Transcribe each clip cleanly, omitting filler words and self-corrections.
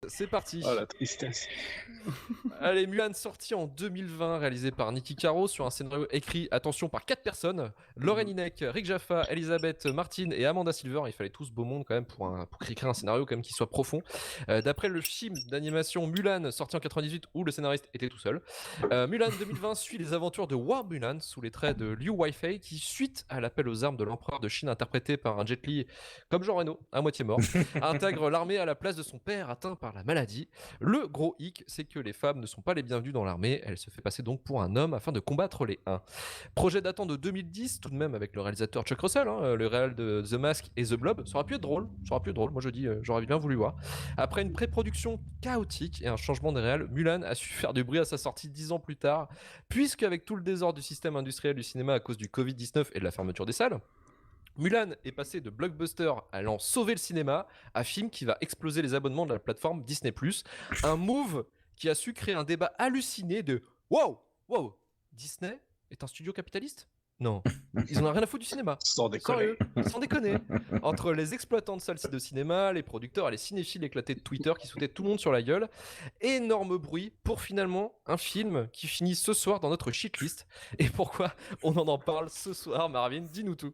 c'est parti. Oh la tristesse. Allez, Mulan sorti en 2020, réalisé par Niki Caro sur un scénario écrit, attention, par 4 personnes. Lauren Hinek, Rick Jaffa, Elisabeth Martin et Amanda Silver. Il fallait tous beau monde quand même pour écrire un scénario quand même qui soit profond. D'après le film d'animation Mulan sorti en 98 où le scénariste était tout seul. Mulan 2020 suit les aventures de War Mulan sous les traits de Liu Weifei qui, suite à l'appel aux armes de l'empereur de Chine interprété par un Jet Li comme Jean Reno, à moitié mort, intègre l'armée à la place de son père atteint par la maladie. Le gros hic, c'est que les femmes ne sont pas les bienvenues dans l'armée, elle se fait passer donc pour un homme afin de combattre les Huns. Projet datant de 2010, tout de même avec le réalisateur Chuck Russell, le réal de The Mask et The Blob, ça aurait pu être drôle, moi je dis, j'aurais bien voulu voir. Après une pré-production chaotique et un changement de réal, Mulan a su faire du bruit à sa sortie 10 ans plus tard, puisque avec tout le désordre du système industriel du cinéma à cause du Covid-19 et de la fermeture des salles, Mulan est passé de blockbuster allant sauver le cinéma à film qui va exploser les abonnements de la plateforme Disney+. Un move qui a su créer un débat halluciné de wow, Disney est un studio capitaliste ? Non, ils en ont rien à foutre du cinéma. Sans déconner. Sans déconner. Entre les exploitants de salles de cinéma, les producteurs et les cinéphiles éclatés de Twitter qui sautaient tout le monde sur la gueule, énorme bruit pour finalement un film qui finit ce soir dans notre shitlist. Et pourquoi on en parle ce soir, Marvin ? Dis-nous tout.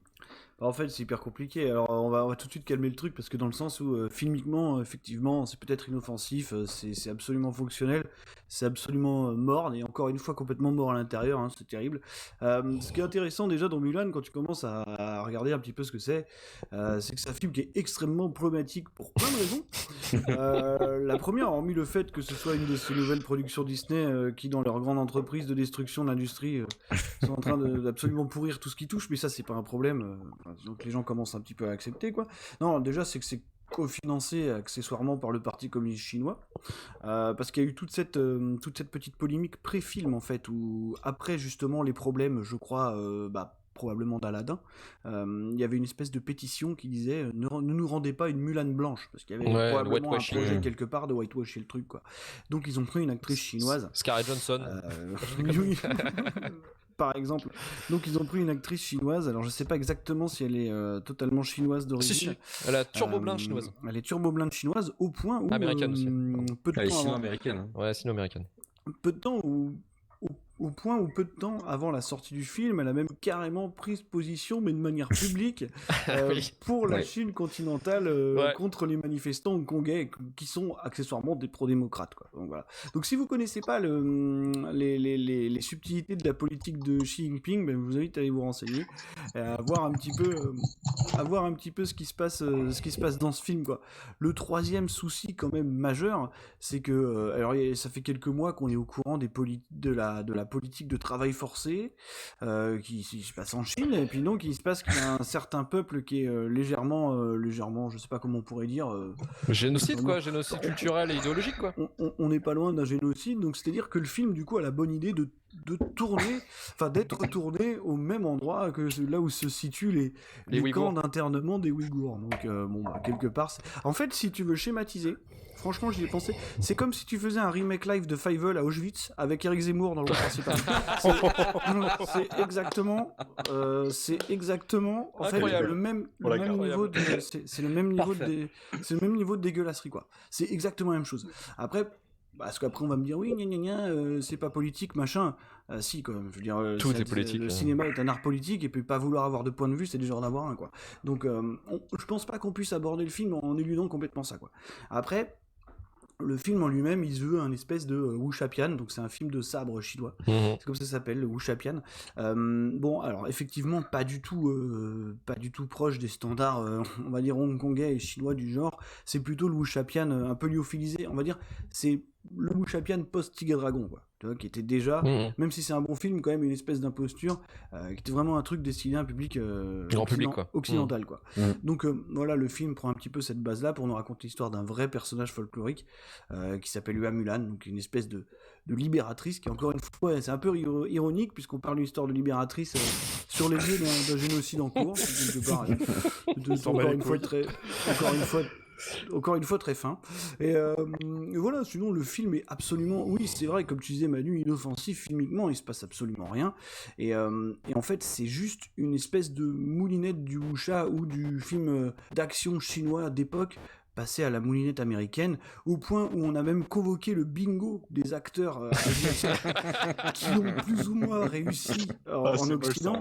En fait, c'est hyper compliqué. Alors, on va tout de suite calmer le truc parce que dans le sens où filmiquement, effectivement, c'est peut-être inoffensif, c'est absolument fonctionnel, c'est absolument morne et encore une fois complètement mort à l'intérieur. Hein, c'est terrible. Ce qui est intéressant déjà dans Mulan, quand tu commences à regarder un petit peu ce que c'est que c'est un film qui est extrêmement problématique pour plein de raisons. La première, hormis le fait que ce soit une de ces nouvelles productions Disney qui, dans leur grande entreprise de destruction de l'industrie, sont en train d'absolument pourrir tout ce qui touche, mais ça c'est pas un problème. Donc les gens commencent un petit peu à accepter, quoi. Non, déjà c'est que c'est cofinancé accessoirement par le parti communiste chinois, parce qu'il y a eu toute cette petite polémique pré-film en fait, où après justement les problèmes, je crois, probablement d'Aladin, il y avait une espèce de pétition qui disait ne nous rendez pas une Mulan blanche, parce qu'il y avait probablement un projet quelque part de whitewasher le truc, quoi. Donc ils ont pris une actrice chinoise, Scarlett Johansson. Oui. Par exemple. Donc ils ont pris une actrice chinoise, alors je sais pas exactement si elle est totalement chinoise d'origine. Si. Elle a turbo-blinde chinoise. Elle est turbo-blinde chinoise au point où... Américaine aussi. Peu de temps sino-américaine. Hein. Ouais, sino-américaine. Peu de temps au point où peu de temps avant la sortie du film, elle a même carrément pris position, mais de manière publique, pour la Chine continentale contre les manifestants hongkongais qui sont accessoirement des pro-démocrates, quoi. Donc voilà. Donc si vous connaissez pas les subtilités de la politique de Xi Jinping, ben, je vous invite à aller vous renseigner, à voir un petit peu ce qui se passe dans ce film, quoi. Le troisième souci quand même majeur, c'est que alors ça fait quelques mois qu'on est au courant de la politique de travail forcé qui se passe en Chine, et puis donc il se passe qu'il y a un certain peuple qui est légèrement, je sais pas comment on pourrait dire, génocide culturel et idéologique, quoi. On n'est pas loin d'un génocide, donc c'est-à-dire que le film du coup a la bonne idée d'être tourné au même endroit que là où se situent les camps d'internement des Ouïghours. Donc quelque part, en fait, si tu veux schématiser, franchement j'y ai pensé, c'est comme si tu faisais un remake live de Fievel à Auschwitz avec Eric Zemmour dans le rôle principal. C'est exactement en fait le même niveau de c'est le même niveau de dégueulasserie, quoi. C'est exactement la même chose. Après, parce qu'après on va me dire oui c'est pas politique machin, si quand même, je veux dire tout est politique, le cinéma est un art politique et puis pas vouloir avoir de point de vue c'est déjà en avoir un, quoi. Donc je pense pas qu'on puisse aborder le film en éludant complètement ça, quoi. Après le film en lui-même, il se veut un espèce de wuxia-pian, donc c'est un film de sabre chinois. C'est comme ça s'appelle, le wuxia-pian. Bon, alors effectivement, pas du tout proche des standards, on va dire hongkongais et chinois du genre. C'est plutôt le wuxia-pian un peu lyophilisé, on va dire. C'est le wuxia-pian post-Tigre Dragon, quoi. Tu vois, qui était déjà, même si c'est un bon film, quand même une espèce d'imposture, qui était vraiment un truc destiné à un public grand public, quoi. Occidental, quoi. Donc voilà, le film prend un petit peu cette base-là pour nous raconter l'histoire d'un vrai personnage folklorique qui s'appelle Hua Mulan, donc une espèce de libératrice qui, encore une fois, c'est un peu ironique puisqu'on parle d'une histoire de libératrice sur les lieux d'un génocide en cours, quelque part. Encore une fois très fin. Et voilà, sinon le film est absolument, oui c'est vrai, comme tu disais Manu, inoffensif filmiquement, il se passe absolument rien. Et en fait c'est juste une espèce de moulinette du wuxia ou du film d'action chinois d'époque passer à la moulinette américaine, au point où on a même convoqué le bingo des acteurs asiatiques qui ont plus ou moins réussi en Occident.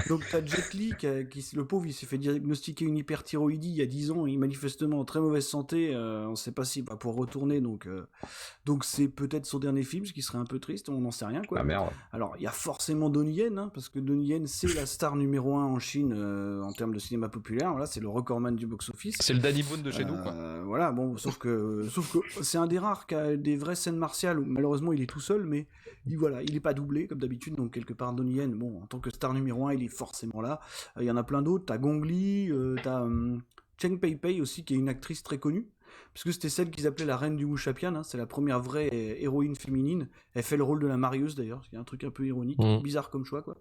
Donc t'as Jet Li, le pauvre, il s'est fait diagnostiquer une hyperthyroïdie il y a 10 ans, il est manifestement en très mauvaise santé, on ne sait pas s'il va pouvoir retourner, donc c'est peut-être son dernier film, ce qui serait un peu triste, on n'en sait rien, quoi. Ah merde. Alors il y a forcément Donnie Yen, hein, parce que Donnie Yen c'est la star numéro 1 en Chine en termes de cinéma populaire, voilà, c'est le recordman du box-office. C'est le Danny Boone de chez nous, quoi. Voilà, bon, sauf que c'est un des rares qui a des vraies scènes martiales où malheureusement il est tout seul, mais il est pas doublé comme d'habitude, donc quelque part Donnie Yen, bon, en tant que star numéro 1, il est forcément là. Il y en a plein d'autres, t'as Gong Li, t'as Cheng Pei Pei aussi, qui est une actrice très connue, puisque c'était celle qu'ils appelaient la reine du wuxia-pian, hein, c'est la première vraie héroïne féminine. Elle fait le rôle de la marieuse d'ailleurs, ce qui est un truc un peu ironique, bizarre comme choix, quoi.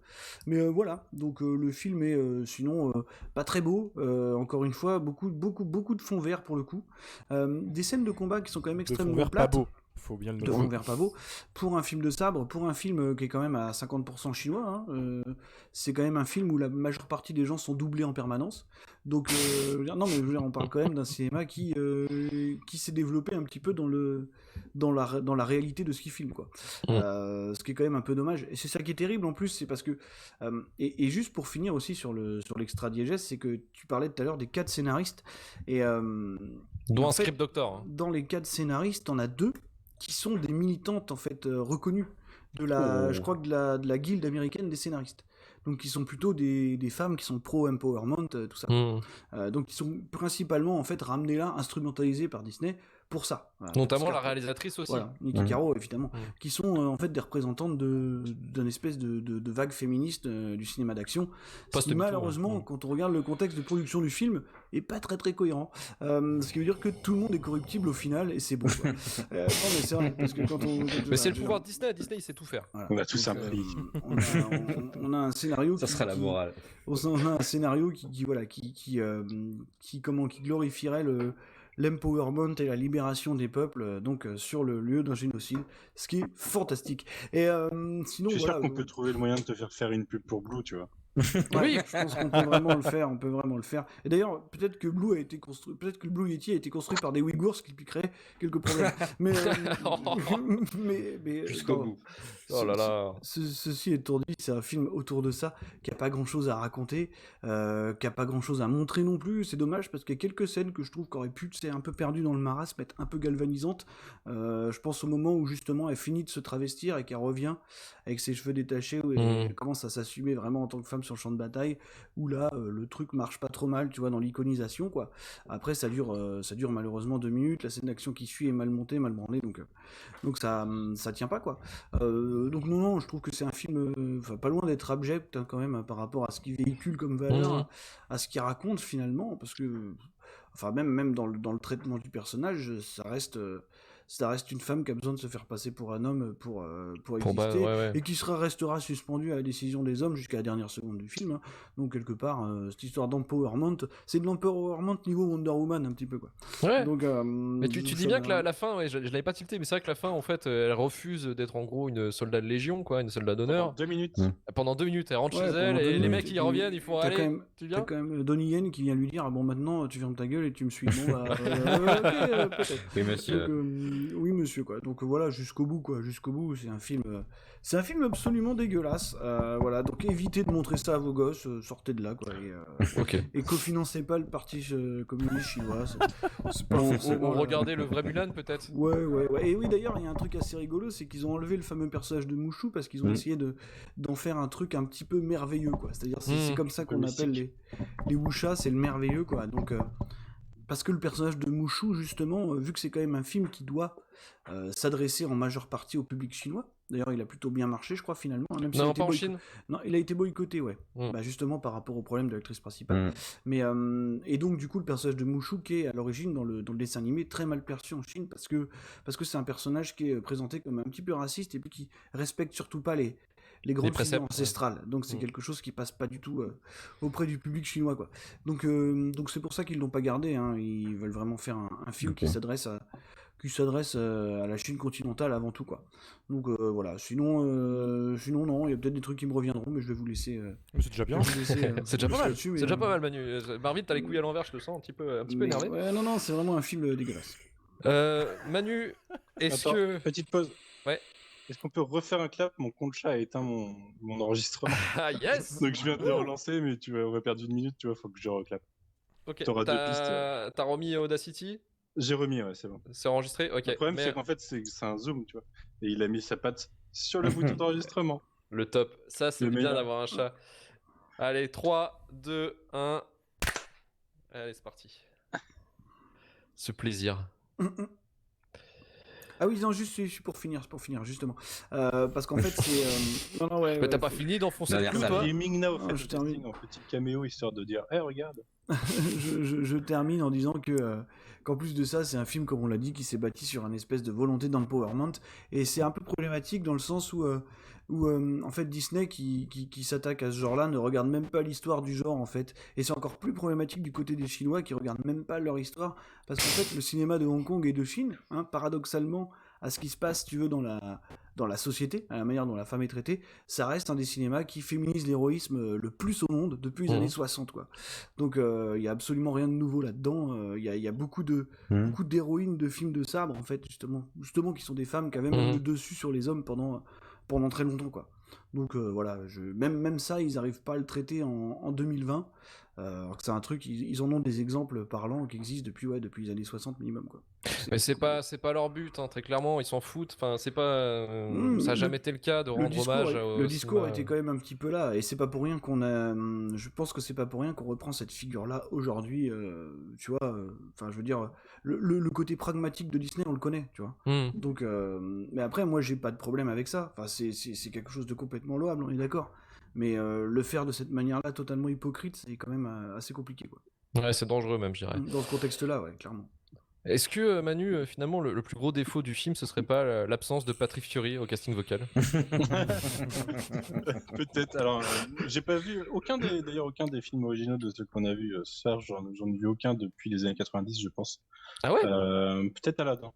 Mais voilà, donc le film est sinon pas très beau, encore une fois, beaucoup de fond vert pour le coup, des scènes de combat qui sont quand même extrêmement plates. Pas beau. Faut bien le de fond vert pas beau pour un film de sabre, pour un film qui est quand même à 50% chinois, hein, c'est quand même un film où la majeure partie des gens sont doublés en permanence, donc non mais je veux dire, on parle quand même d'un cinéma qui s'est développé un petit peu dans la réalité de ce qu'il filme, quoi. Ce qui est quand même un peu dommage, et c'est ça qui est terrible en plus, c'est parce que et juste pour finir aussi sur l'extra diégèse, c'est que tu parlais tout à l'heure des 4 scénaristes, et dont un script doctor, hein. Dans les 4 scénaristes, on a 2 qui sont des militantes en fait reconnues je crois que de la guilde américaine des scénaristes. Donc qui sont plutôt des femmes qui sont pro-empowerment, tout ça. Donc qui sont principalement en fait ramenées là, instrumentalisées par Disney pour ça. Voilà. Notamment la réalisatrice aussi. Voilà, Niki Caro évidemment, qui sont en fait des représentantes d'une espèce de vague féministe du cinéma d'action. Ce qui malheureusement, quand on regarde le contexte de production du film, est pas très très cohérent. Ce qui veut dire que tout le monde est corruptible au final, et c'est bon. Non mais c'est vrai, parce que mais c'est le pouvoir de Disney. Disney il sait tout faire. Voilà. On a tous un prix. On a un scénario. Ça sera la morale. On a un scénario qui glorifierait l'empowerment et la libération des peuples, donc sur le lieu d'un génocide, ce qui est fantastique. Et sinon, je suis sûr qu'on peut trouver le moyen de te faire une pub pour Blue, tu vois. Oui, je pense qu'on peut vraiment le faire. Et d'ailleurs, peut-être que le Blue Yeti a été construit par des Ouïghours, ce qui créerait quelques problèmes. Mais jusqu'au bout. Oh là là. Ceci étant dit, c'est un film autour de ça qui a pas grand-chose à raconter, qui a pas grand-chose à montrer non plus. C'est dommage parce qu'il y a quelques scènes que je trouve qu'auraient pu, c'est un peu perdu dans le marasme, être un peu galvanisantes. Je pense au moment où justement elle finit de se travestir et qu'elle revient avec ses cheveux détachés, où elle commence à s'assumer vraiment en tant que femme sur le champ de bataille, où là le truc marche pas trop mal, tu vois, dans l'iconisation, quoi. Après ça dure malheureusement 2 minutes, la scène d'action qui suit est mal montée, mal branlée, donc ça tient pas, quoi. Donc non, je trouve que c'est un film pas loin d'être abject, hein, quand même, par rapport à ce qu'il véhicule comme valeur, à ce qu'il raconte finalement, parce que enfin même dans le traitement du personnage, ça reste une femme qui a besoin de se faire passer pour un homme pour exister, et qui restera suspendue à la décision des hommes jusqu'à la dernière seconde du film, hein. Donc quelque part, cette histoire d'empowerment, c'est de l'empowerment niveau Wonder Woman un petit peu, quoi. Ouais. Donc, mais tu dis bien que la fin, je l'avais pas tilté, mais c'est vrai que la fin, en fait, elle refuse d'être en gros une soldat de légion, quoi, une soldat d'honneur. Pendant 2 minutes, elle rentre chez elle, et les mecs ils reviennent, ils font aller. Tu viens ? T'as quand même Donnie Yen qui vient lui dire, ah bon, maintenant tu fermes ta gueule et tu me suis. Bon, bah, peut-être. Oui, monsieur. Donc, oui, monsieur, quoi. Donc voilà, jusqu'au bout, c'est un film absolument dégueulasse. Voilà, donc évitez de montrer ça à vos gosses, sortez de là, quoi. Et cofinancez pas le parti communiste chinois. C'est pas on regardait le vrai Mulan, peut-être. Ouais. Et oui, d'ailleurs, il y a un truc assez rigolo, c'est qu'ils ont enlevé le fameux personnage de Mushu parce qu'ils ont essayé d'en faire un truc un petit peu merveilleux, quoi. C'est-à-dire, c'est comme ça qu'on appelle les wuxia, c'est le merveilleux, quoi. Donc parce que le personnage de Mushu, justement, vu que c'est quand même un film qui doit s'adresser en majeure partie au public chinois, d'ailleurs il a plutôt bien marché, je crois, finalement, même non, pas en Chine. Non, il a été boycotté, ouais. Bah, justement par rapport au problème de l'actrice principale. Mais et donc du coup le personnage de Mushu, qui est à l'origine dans le dessin animé très mal perçu en Chine, parce que c'est un personnage qui est présenté comme un petit peu raciste, et puis qui respecte surtout pas les grandes figures ancestrales. Donc c'est quelque chose qui passe pas du tout auprès du public chinois, quoi. Donc c'est pour ça qu'ils l'ont pas gardé, hein. Ils veulent vraiment faire un film qui s'adresse qui s'adresse à la Chine continentale avant tout, quoi. Donc voilà, sinon non, il y a peut-être des trucs qui me reviendront, mais je vais vous laisser. Mais c'est déjà bien. C'est déjà pas mal. là-dessus, mais, C'est déjà pas mal, Manu. Marvin, t'as les couilles à l'envers, je te sens un petit peu mais, énervé. ouais, non, c'est vraiment un film dégueulasse. Manu, est-ce Attends, que. petite pause. Ouais. Est-ce qu'on peut refaire un clap? Mon compte chat a éteint mon enregistrement. Ah yes. Donc je viens de le relancer, mais aurais perdu 1 minute, tu vois, faut que je reclappe. Ok, T'auras 2 pistes. t'as remis Audacity? J'ai remis, ouais, c'est bon. C'est enregistré? Ok. Le problème, mais- c'est qu'en fait, c'est un zoom, tu vois. Et il a mis sa patte sur le bouton d'enregistrement. Le top. Ça, c'est Le bien meilleur. d'avoir un chat. Allez, 3, 2, 1. Allez, c'est parti. Ce plaisir. Ah oui, non, juste c'est pour finir, justement. Parce qu'en fait, c'est. Non, ouais. Mais t'as pas fini d'enfoncer le Derrière clou, ça, toi? Gaming Now, Non, fait je le termine. testing en petit caméo, histoire de dire, regarde. je termine en disant qu'en plus de ça, c'est un film, comme on l'a dit, qui s'est bâti sur une espèce de volonté d'empowerment, et c'est un peu problématique dans le sens où en fait Disney qui s'attaque à ce genre-là ne regarde même pas l'histoire du genre en fait, et c'est encore plus problématique du côté des Chinois qui regardent même pas leur histoire, parce qu'en fait le cinéma de Hong Kong et de Chine, paradoxalement à ce qui se passe, si tu veux, dans la société, à la manière dont la femme est traitée, ça reste un des cinémas qui féminise l'héroïsme le plus au monde depuis les années 60, quoi. Donc il y a absolument rien de nouveau là-dedans. Il y a beaucoup d'héroïnes de films de sabre, en fait, justement qui sont des femmes qui avaient même le dessus sur les hommes pendant très longtemps, quoi. Donc voilà, même ça, ils n'arrivent pas à le traiter en 2020. Alors que c'est un truc, ils en ont des exemples parlants qui existent depuis les années 60 minimum, quoi. Mais c'est pas leur but, hein, très clairement, ils s'en foutent. Enfin, c'est pas. Ça a jamais été le cas de rendre hommage au le discours cinéma. était quand même un petit peu là, et c'est pas pour rien je pense que c'est pas pour rien qu'on reprend cette figure-là aujourd'hui, tu vois. Enfin, je veux dire, le côté pragmatique de Disney, on le connaît, tu vois. Donc, mais après, moi, j'ai pas de problème avec ça. Enfin, c'est quelque chose de complètement louable, on est d'accord. Mais le faire de cette manière-là, totalement hypocrite, c'est quand même assez compliqué, quoi. Ouais, c'est dangereux même, je dirais. Dans ce contexte-là, ouais, clairement. Est-ce que Manu, finalement, le plus gros défaut du film, ce serait pas l'absence de Patrick Fiori au casting vocal? Peut-être. Alors, j'ai pas vu aucun des films originaux de ceux qu'on a vus ce soir. J'en ai vu aucun depuis les années 90, je pense. Ah ouais? Peut-être Aladdin.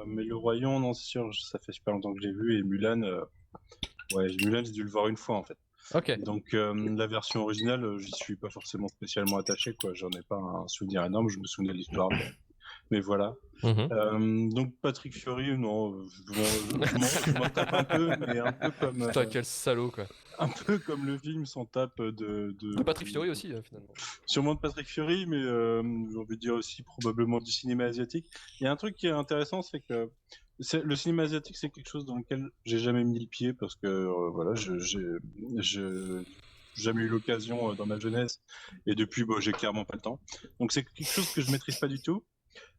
Mais Le Royaume, non, c'est sûr, ça fait super longtemps que j'ai vu. Et Mulan, Mulan, j'ai dû le voir une fois en fait. Ok. Donc la version originale, j'y suis pas forcément spécialement attaché, quoi. J'en ai pas un souvenir énorme. Je me souviens de l'histoire, mais voilà. Donc Patrick Fiori, non, je m'en tape un peu, mais un peu comme. Putain, quel salaud, quoi. Un peu comme le film s'en tape de Patrick Fiori aussi, finalement. Sûrement de Patrick Fiori, mais j'ai envie de dire aussi probablement du cinéma asiatique. Il y a un truc qui est intéressant, c'est que le cinéma asiatique, c'est quelque chose dans lequel j'ai jamais mis le pied parce que voilà, j'ai jamais eu l'occasion dans ma jeunesse, et depuis, j'ai clairement pas le temps. Donc c'est quelque chose que je maîtrise pas du tout.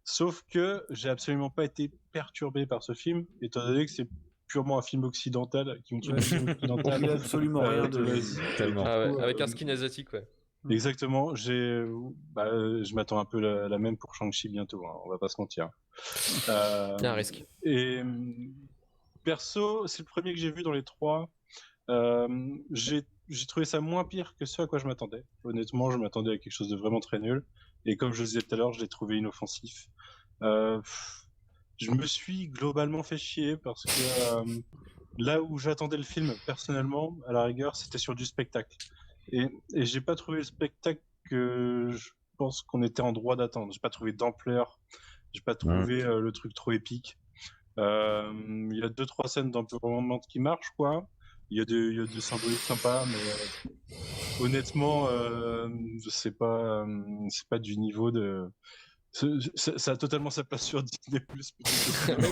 Sauf que j'ai absolument pas été perturbé par ce film, étant donné que c'est purement un film occidental qui me tient occidental. Il a absolument rien de l'Asie. Tellement. Ah ouais, avec un skin asiatique, ouais. Exactement. Je m'attends un peu la même pour Shang-Chi bientôt. Hein, on va pas se mentir. Il y a un risque. Et perso, c'est le premier que j'ai vu dans les trois. J'ai trouvé ça moins pire que ce à quoi je m'attendais. Honnêtement, je m'attendais à quelque chose de vraiment très nul. Et comme je le disais tout à l'heure, je l'ai trouvé inoffensif. Je me suis globalement fait chier parce que là où j'attendais le film, personnellement, à la rigueur, c'était sur du spectacle. Et j'ai pas trouvé le spectacle que je pense qu'on était en droit d'attendre. J'ai pas trouvé d'ampleur. J'ai pas trouvé le truc trop épique. Il y a 2-3 scènes d'empowerment qui marchent, quoi. Il y a des symboliques sympas, mais honnêtement, c'est pas du niveau de. Ça a totalement sa place sur Disney+.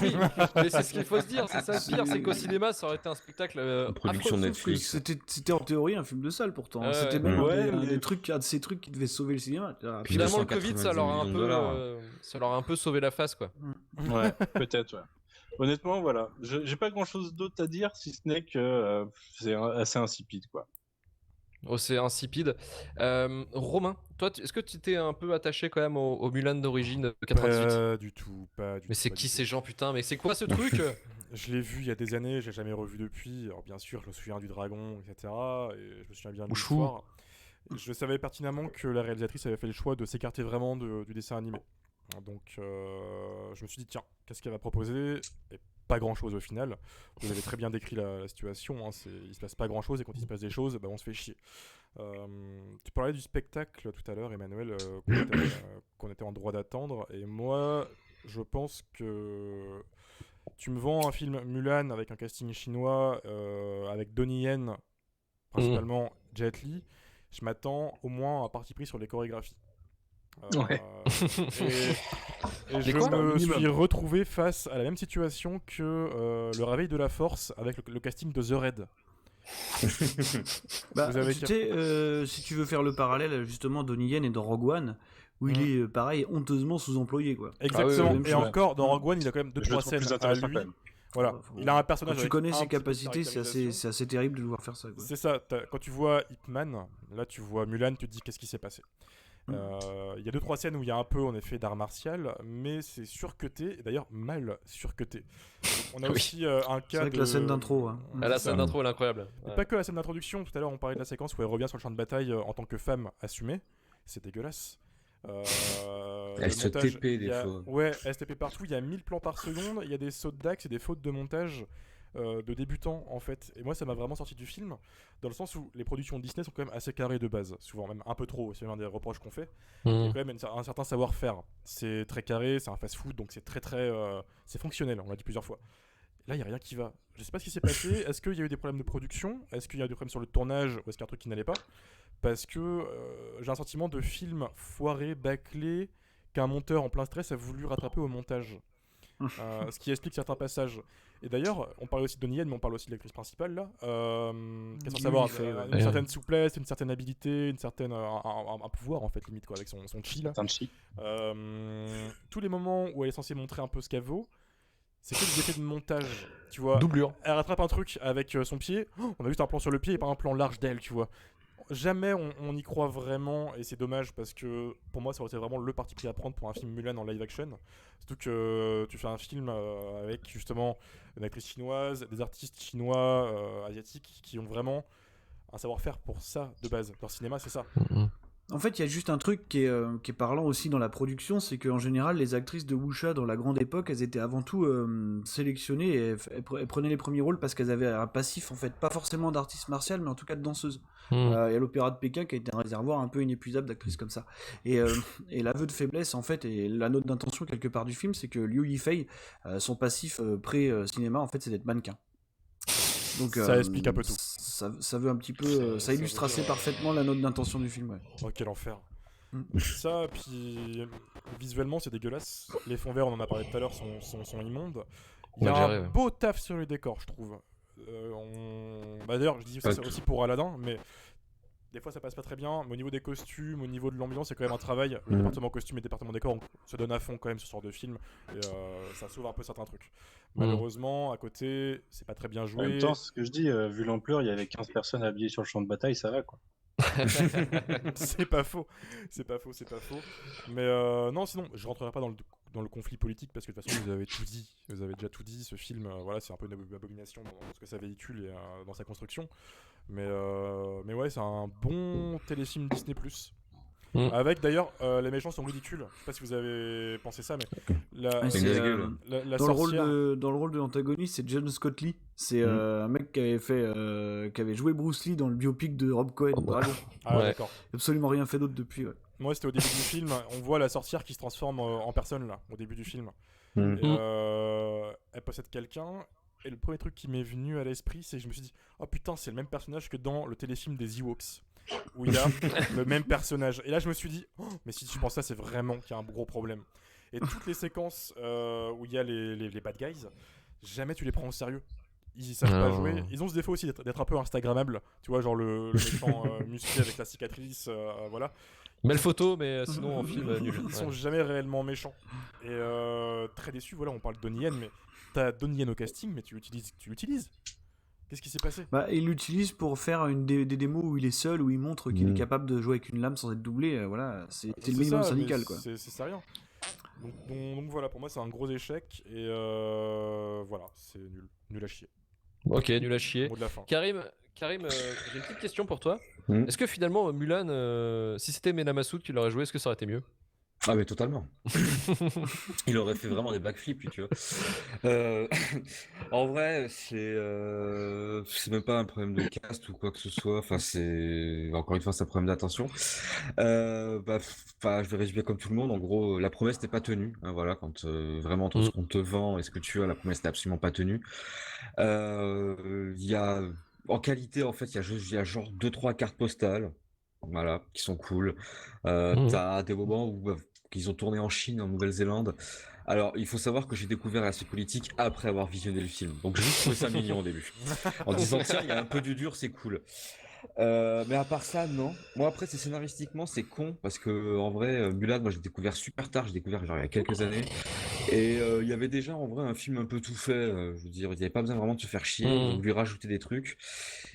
Oui, mais c'est ce qu'il faut se dire, c'est ça le pire, c'est qu'au cinéma, ça aurait été un spectacle production affreux. Netflix. C'était en théorie un film de salle pourtant. C'était même un de ces trucs qui devaient sauver le cinéma. Finalement, le Covid, ça leur a un peu sauvé la face, quoi. Ouais, peut-être, ouais. Honnêtement, voilà. J'ai pas grand-chose d'autre à dire, si ce n'est que c'est assez insipide, quoi. Oh, c'est insipide. Romain, toi, est-ce que tu t'es un peu attaché quand même au Mulan d'origine de 98? Pas du tout, pas du tout. Mais c'est qui ces gens, putain? Mais c'est quoi ce truc? Je l'ai vu il y a des années, je l'ai jamais revu depuis. Alors bien sûr, je me souviens du dragon, etc. Et je me souviens bien de l'histoire. Je savais pertinemment que la réalisatrice avait fait le choix de s'écarter vraiment du dessin animé. Donc je me suis dit tiens, qu'est-ce qu'elle va proposer? Et pas grand chose au final. Vous avez très bien décrit la situation, hein. Il se passe pas grand chose et quand il se passe des choses, bah, on se fait chier. Tu parlais du spectacle tout à l'heure, Emmanuel, qu'on était en droit d'attendre, et moi je pense que tu me vends un film Mulan avec un casting chinois, avec Donnie Yen principalement, Jet Li, je m'attends au moins à un parti pris sur les chorégraphies. Ouais. Et je me suis retrouvé face à la même situation que le Réveil de la Force avec le casting de The Raid. Bah, tu sais, si tu veux faire le parallèle, justement, Donnie Yen est dans Rogue One, où il est pareil, honteusement sous-employé, quoi. Exactement. oui, et encore, dans Rogue One, il a quand même 2-3 scènes à lui. Voilà, il a un personnage. Quand tu connais ses capacités, c'est assez terrible de le voir faire ça, quoi. C'est ça. Quand tu vois Ip Man, là tu vois Mulan, tu te dis qu'est-ce qui s'est passé. Il y a 2-3 scènes où il y a un peu en effet d'art martial, mais c'est surcuté, et d'ailleurs mal surcuté. On a aussi un cas. C'est vrai que la scène d'intro. Hein. La scène d'intro elle est incroyable. Et pas que la scène d'introduction, tout à l'heure on parlait de la séquence où elle revient sur le champ de bataille en tant que femme assumée. C'est dégueulasse. Elle se TP des fois. Ouais, elle se TP partout, il y a 1000 plans par seconde, il y a des sautes d'axe et des fautes de montage de débutants en fait. Et moi ça m'a vraiment sorti du film, dans le sens où les productions Disney sont quand même assez carrées de base, souvent même un peu trop, c'est même un des reproches qu'on fait. Il y a quand même un certain savoir-faire. C'est très carré, c'est un fast-food, donc c'est très c'est fonctionnel, on l'a dit plusieurs fois. Là, il n'y a rien qui va. Je sais pas ce qui s'est passé. Est-ce qu'il y a eu des problèmes de production? Est-ce qu'il y a eu des problèmes sur le tournage? Ou est-ce qu'il y a un truc qui n'allait pas? Parce que j'ai un sentiment de film foiré, bâclé, qu'un monteur en plein stress a voulu rattraper au montage. Ce qui explique certains passages. Et d'ailleurs, on parlait aussi de Donnie Yen, mais on parle aussi de l'actrice principale là. Qu'est-ce qu'on savoir une certaine souplesse, une certaine habilité, un pouvoir en fait limite quoi, avec son chi là. Tous les moments où elle est censée montrer un peu ce qu'elle vaut, c'est que des effets de montage, tu vois. Doublure. Elle rattrape un truc avec son pied, on a juste un plan sur le pied et pas un plan large d'elle, tu vois. Jamais on y croit vraiment, et c'est dommage parce que pour moi ça aurait été vraiment le parti pris à prendre pour un film Mulan en live action. Surtout que tu fais un film avec justement une actrice chinoise, des artistes chinois, asiatiques qui ont vraiment un savoir-faire pour ça de base. Leur cinéma c'est ça. En fait, il y a juste un truc qui est parlant aussi dans la production, c'est qu'en général, les actrices de wuxia dans la grande époque, elles étaient avant tout sélectionnées et elles prenaient les premiers rôles parce qu'elles avaient un passif, en fait, pas forcément d'artiste martial, mais en tout cas de danseuse. Il y a l'Opéra de Pékin qui a été un réservoir un peu inépuisable d'actrices comme ça. Et l'aveu de faiblesse, en fait, et la note d'intention quelque part du film, c'est que Liu Yifei, son passif pré-cinéma, en fait, c'est d'être mannequin. Donc, ça explique un peu tout. Ça veut un petit peu, ça illustre assez parfaitement la note d'intention du film. Ouais. Oh quel enfer. Ça, puis visuellement c'est dégueulasse. Les fonds verts, on en a parlé tout à l'heure, sont immondes. Il y a un beau taf sur les décors, je trouve. D'ailleurs, je dis ça aussi pour Aladdin, mais des fois ça passe pas très bien. Mais au niveau des costumes, au niveau de l'ambiance, c'est quand même un travail. Le département costume et le département décor se donnent à fond quand même sur ce genre de film. Et ça sauve un peu certains trucs. Malheureusement, à côté, c'est pas très bien joué. En même temps, c'est ce que je dis, vu l'ampleur, il y avait 15 personnes habillées sur le champ de bataille, ça va quoi. C'est pas faux. Mais non, sinon, je rentrerai pas dans le conflit politique parce que de toute façon, vous avez tout dit. Vous avez déjà tout dit. Ce film, voilà, c'est un peu une abomination dans ce que ça véhicule et dans sa construction. Mais ouais, c'est un bon téléfilm Disney+. Avec d'ailleurs, les méchants sont ridicules. Je sais pas si vous avez pensé ça, mais la sorcière... dans le rôle de l'antagoniste, c'est John Scott Lee. C'est un mec qui avait joué Bruce Lee dans le biopic de Rob Cohen, Dragon. D'accord. Absolument rien fait d'autre depuis. Ouais. Moi, c'était au début du film. On voit la sorcière qui se transforme en personne là, au début du film. Elle possède quelqu'un. Et le premier truc qui m'est venu à l'esprit, c'est que je me suis dit, oh putain, c'est le même personnage que dans le téléfilm des Ewoks, où il y a le même personnage. Et là, je me suis dit, oh, mais si tu penses ça, c'est vraiment qu'il y a un gros problème. Et toutes les séquences où il y a les bad guys, jamais tu les prends au sérieux. Ils savent pas jouer. Ils ont ce défaut aussi d'être un peu instagrammables. Tu vois, genre le méchant musclé avec la cicatrice, voilà. Belle photo, mais sinon en film nul. Ils sont jamais réellement méchants. Et très déçu, voilà, on parle de Donnie Yen, mais t'as Donnie Yen au casting, mais tu l'utilises. Qu'est-ce qui s'est passé? Il l'utilise pour faire des démos où il est seul, où il montre qu'il est capable de jouer avec une lame sans être doublé. Voilà, c'est le minimum syndical, quoi. C'est ça rien. Donc voilà, pour moi c'est un gros échec et voilà, c'est nul à chier. Ok, nul à chier. Mot de la fin. Karim, j'ai une petite question pour toi. Est-ce que finalement Mulan, si c'était Mena Massoud qui l'aurait joué, est-ce que ça aurait été mieux? Ah mais totalement. Il aurait fait vraiment des backflips, lui, tu vois. En vrai, c'est même pas un problème de cast ou quoi que ce soit. Enfin, c'est encore une fois, c'est un problème d'attention. Je vais résumer comme tout le monde. En gros, la promesse n'est pas tenue. Hein, voilà, quand vraiment entre ce qu'on te vend et ce que tu as, la promesse n'est absolument pas tenue. Il y a en qualité, en fait, il y a genre 2-3 cartes postales. Voilà, qui sont cool. T'as des moments où qu'ils ont tourné en Chine, en Nouvelle-Zélande. Alors, il faut savoir que j'ai découvert l'aspect politique après avoir visionné le film. Donc, j'ai juste trouvé ça mignon au début. En disant, tiens, il y a un peu du dur, c'est cool. Mais à part ça, non. Moi, après, c'est scénaristiquement, c'est con. Parce que, en vrai, Mulan, moi, j'ai découvert super tard. J'ai découvert, genre, il y a quelques années. Et il y avait déjà, en vrai, un film un peu tout fait. Je veux dire, il n'y avait pas besoin vraiment de se faire chier. Ils ont voulu rajouter des trucs.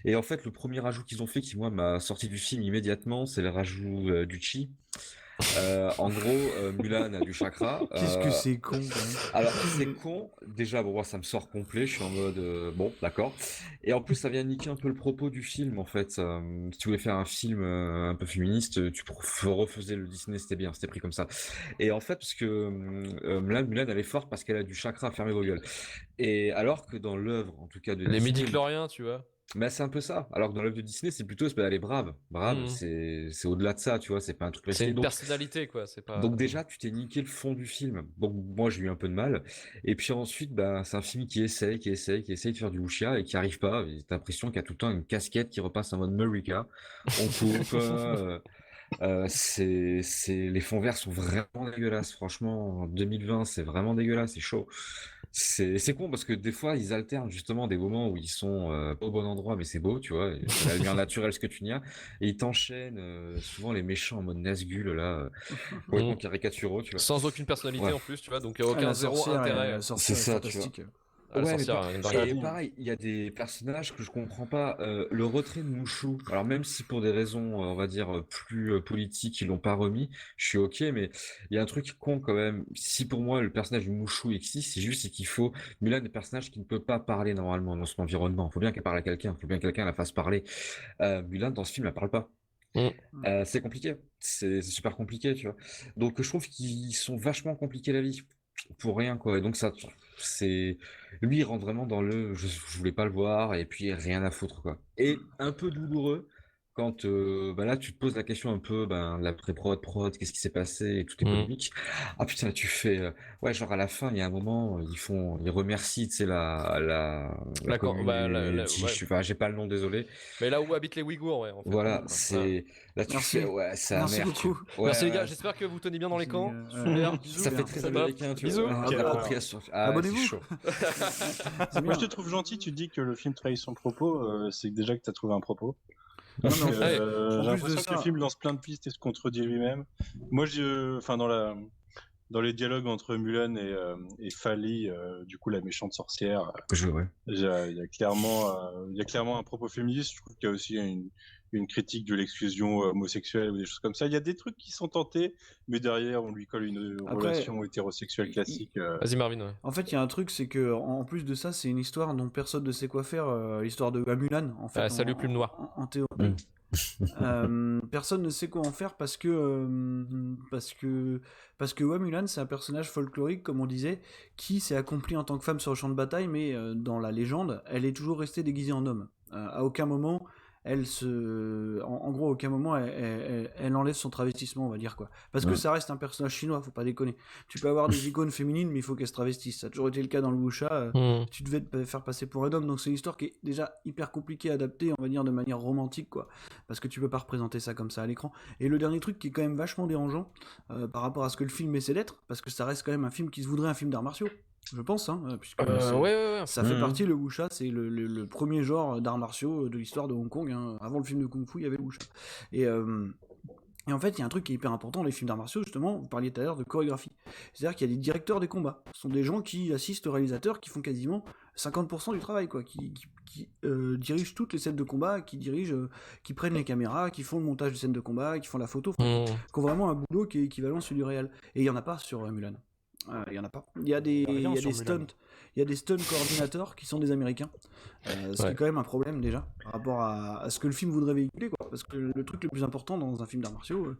Et en fait, le premier rajout qu'ils ont fait, qui, moi, m'a sorti du film immédiatement, c'est le rajout du chi. En gros, Mulan a du chakra. Qu'est-ce que c'est con, quand même. Alors, c'est con. Déjà, bon, moi, ça me sort complet. Je suis en mode, bon, d'accord. Et en plus, ça vient niquer un peu le propos du film, en fait. Si tu voulais faire un film un peu féministe, refaisais le Disney, c'était bien, c'était pris comme ça. Et en fait, parce que Mulan, elle est forte parce qu'elle a du chakra à fermer vos gueules. Et alors que dans l'œuvre, en tout cas de Les Disney, midi-chloriens, tu vois. mais c'est un peu ça. Alors que dans l'œuvre de Disney, c'est plutôt, elle est brave. Brave, c'est au-delà de ça, tu vois, c'est pas un truc C'est facile. une personnalité, quoi. C'est pas. Donc déjà, tu t'es niqué le fond du film. Donc moi, j'ai eu un peu de mal. Et puis ensuite, bah, c'est un film qui essaye de faire du wuxia et qui arrive pas. Et t'as l'impression qu'il y a tout le temps une casquette qui repasse en mode Murica. On coupe. Les fonds verts sont vraiment dégueulasses. Franchement, en 2020, c'est vraiment dégueulasse. C'est chaud. C'est con parce que des fois, ils alternent justement des moments où ils sont pas au bon endroit, mais c'est beau, tu vois. C'est la lumière naturelle, ce que tu n'y as. Et ils t'enchaînent souvent les méchants en mode Nazgûl, là, complètement caricaturaux, tu vois. Sans aucune personnalité Ouais. en plus, tu vois. Donc aucun zéro intérêt. La sorcière C'est est ça, tu fantastique. Ah, la Ouais, mais sorcière, pas- et pareil, il y a des personnages que je comprends pas. Le retrait de Mushu, alors même si pour des raisons, on va dire, plus politiques, ils l'ont pas remis, je suis ok, mais il y a un truc con quand même. Si pour moi le personnage de Mushu existe, c'est juste qu'il faut Mulan, des personnages qui ne peut pas parler normalement dans son environnement. Il faut bien qu'elle parle à quelqu'un, il faut bien que quelqu'un la fasse parler. Mulan dans ce film, elle parle pas. Mm. C'est compliqué, c'est super compliqué, tu vois. Donc je trouve qu'ils sont vachement compliqués la vie pour rien, quoi. Et donc ça, c'est lui, il rentre vraiment dans je voulais pas le voir et puis rien à foutre, quoi. Et un peu douloureux quand bah là tu te poses la question un peu, ben l'après prod, qu'est-ce qui s'est passé et tout est polémique. Ah putain, tu fais ouais, genre à la fin il y a un moment ils remercient, tu sais la communauté, j'ai pas le nom, désolé. Mais là où habitent les Ouïghours, ouais. En fait, Voilà, ouais. c'est là tu Merci. fais ouais, c'est Merci amer. beaucoup. Ouais, Merci les gars, ouais, j'espère que vous tenez bien dans les camps. Super. ça fait très top. américain, tu Bisous. vois. Ah, L'appropriation. Ah, abonnez-vous. c'est chaud. C'est Moi, bien. je te trouve gentil, tu dis que le film trahit son propos, c'est déjà que tu as trouvé un propos. Non, mais J'ai en plus de l'impression que ça- le film lance plein de pistes et se contredit lui-même. Moi, enfin, dans les dialogues entre Mulan et Fali, du coup, la méchante sorcière, Ouais. il y a clairement un propos féministe. Je trouve qu'il y a aussi une critique de l'exclusion homosexuelle ou des choses comme ça. Il y a des trucs qui sont tentés, mais derrière, on lui colle une Après, relation hétérosexuelle classique. Vas-y Marvin. Ouais. En fait, il y a un truc, c'est que en plus de ça, c'est une histoire dont personne ne sait quoi faire. L'histoire de Mulan, en fait. Salut Plume Noire. En théorie. Personne ne sait quoi en faire parce que ouais, Mulan, c'est un personnage folklorique, comme on disait, qui s'est accompli en tant que femme sur le champ de bataille, mais dans la légende, elle est toujours restée déguisée en homme. À aucun moment en gros, à aucun moment elle enlève son travestissement, on va dire, quoi. Parce que ça reste un personnage chinois, faut pas déconner. Tu peux avoir des icônes féminines, mais il faut qu'elles se travestissent. Ça a toujours été le cas dans le wuxia. Tu devais te faire passer pour un homme, donc c'est une histoire qui est déjà hyper compliquée à adapter, on va dire, de manière romantique, quoi. Parce que tu peux pas représenter ça comme ça à l'écran. Et le dernier truc qui est quand même vachement dérangeant par rapport à ce que le film essaie d'être, parce que ça reste quand même un film qui se voudrait un film d'arts martiaux. Je pense, hein, puisque ouais. ça fait partie, le wuxia, c'est le premier genre d'arts martiaux de l'histoire de Hong Kong. Hein. Avant le film de Kung Fu, il y avait le wuxia. Et en fait, il y a un truc qui est hyper important dans les films d'arts martiaux, justement, vous parliez tout à l'heure de chorégraphie. C'est-à-dire qu'il y a des directeurs des combats. Ce sont des gens qui assistent aux réalisateurs, qui font quasiment 50% du travail, quoi, qui dirigent toutes les scènes de combat, qui prennent les caméras, qui font le montage des scènes de combat, qui font la photo, qui ont vraiment un boulot qui est équivalent à celui du réel. Et il n'y en a pas sur Mulan. Il y en a pas. Il y a des stunts. il y a des stunt coordinators qui sont des Américains, ce qui Ouais. est quand même un problème déjà par rapport à ce que le film voudrait véhiculer, quoi. Parce que le truc le plus important dans un film d'arts martiaux,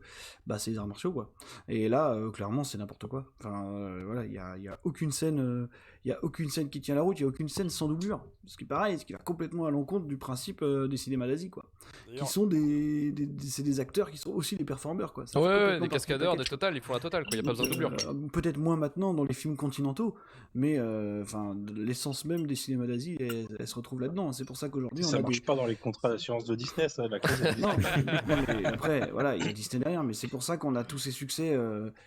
bah c'est les arts martiaux, quoi. Et là, clairement, c'est n'importe quoi. Enfin, voilà, il y a aucune scène, il y a aucune scène qui tient la route, il y a aucune scène sans doublure. Ce qui est pareil, ce qui va complètement à l'encontre du principe des cinémas d'Asie, quoi. D'ailleurs, Qui sont c'est des acteurs qui sont aussi des performeurs, quoi. Ça Ouais, fait ouais, complètement des partie du cascadeurs, des package. totales, ils font la totale, quoi. Y a pas besoin de doublure. Peut-être moins maintenant dans les films continentaux, mais enfin l'essence même des cinémas d'Asie, elle se retrouve là-dedans. C'est pour ça qu'aujourd'hui on Ça a marche des. pas dans les contrats d'assurance de Disney, ça, la clause est Non, Disney. non, mais après, voilà, il y a Disney derrière, mais c'est pour ça qu'on a tous ces succès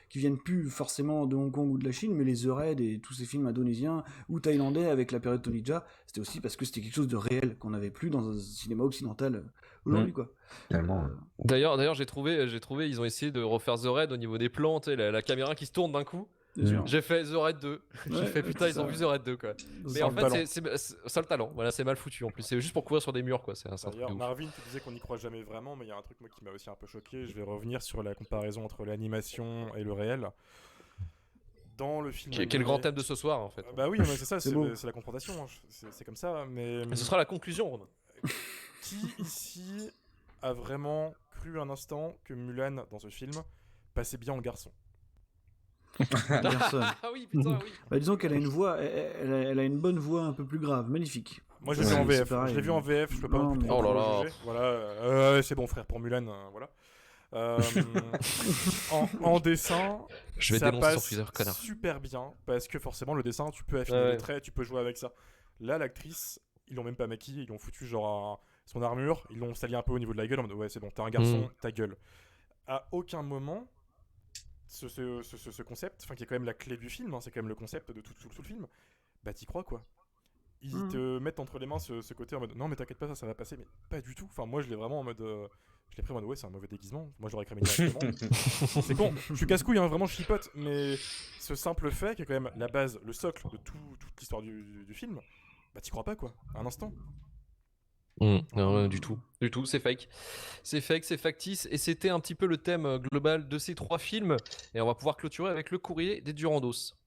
qui viennent plus forcément de Hong Kong ou de la Chine, mais les The Raid et tous ces films indonésiens ou thaïlandais avec la période Tony Jaa, c'était aussi parce que c'était quelque chose de réel qu'on n'avait plus dans un cinéma occidental aujourd'hui, quoi. Tellement. D'ailleurs, j'ai trouvé, ils ont essayé de refaire The Raid au niveau des plans, tu sais, la caméra qui se tourne d'un coup. Bien sûr. J'ai fait The Raid 2. J'ai Ouais, fait putain, c'est ils ont ça. vu The Raid 2, quoi. Mais Sans en le fait, talent. c'est ça le talent. Voilà, c'est mal foutu en plus. C'est juste pour courir sur des murs, quoi. C'est un truc de D'ailleurs, ouf. Marvin, tu disais qu'on n'y croit jamais vraiment, mais il y a un truc moi, qui m'a aussi un peu choqué. Je vais revenir sur la comparaison entre l'animation et le réel. Dans le film Qui est le animé- grand thème de ce soir, en fait. Bah oui, mais c'est ça, C'est beau. c'est la confrontation. Hein. C'est comme ça. Mais Et ce sera la conclusion, Romain. qui ici a vraiment cru un instant que Mulan dans ce film passait bien en garçon? Personne. Ah oui, putain, oui. Bah, disons qu'elle a une voix, elle a une bonne voix un peu plus grave, magnifique. Moi, je l'ai Ouais, vu en c'est VF. pareil. Je l'ai vu en VF. Je peux pas Non, non plus mais- trop Oh là là. juger. Voilà. C'est bon, frère, pour Mulan. Voilà. En dessin, Je vais ça dénoncer sur passe Twitter, connard. super bien parce que forcément le dessin, tu peux affiner Ouais, les ouais. traits, tu peux jouer avec ça. Là, l'actrice, ils l'ont même pas maquillée, ils l'ont foutu genre son armure, ils l'ont sali un peu au niveau de la gueule en mode ouais, c'est bon, t'es un garçon, ta gueule. À aucun moment, ce concept, enfin qui est quand même la clé du film, hein, c'est quand même le concept de tout le film, bah t'y crois quoi. Ils te mettent entre les mains ce côté en mode non mais t'inquiète pas, ça va passer, mais pas du tout. Enfin moi je l'ai vraiment en mode je l'ai pris en mode ouais c'est un mauvais déguisement, moi j'aurais cramé directement. C'est con, je suis casse-couille, hein, vraiment je chipote, mais ce simple fait qui est quand même la base, le socle de toute l'histoire du film, bah t'y crois pas quoi, à un instant. Non, du tout. Du tout, c'est fake. C'est fake, c'est factice. Et c'était un petit peu le thème global de ces trois films. Et on va pouvoir clôturer avec le courrier des Durandos.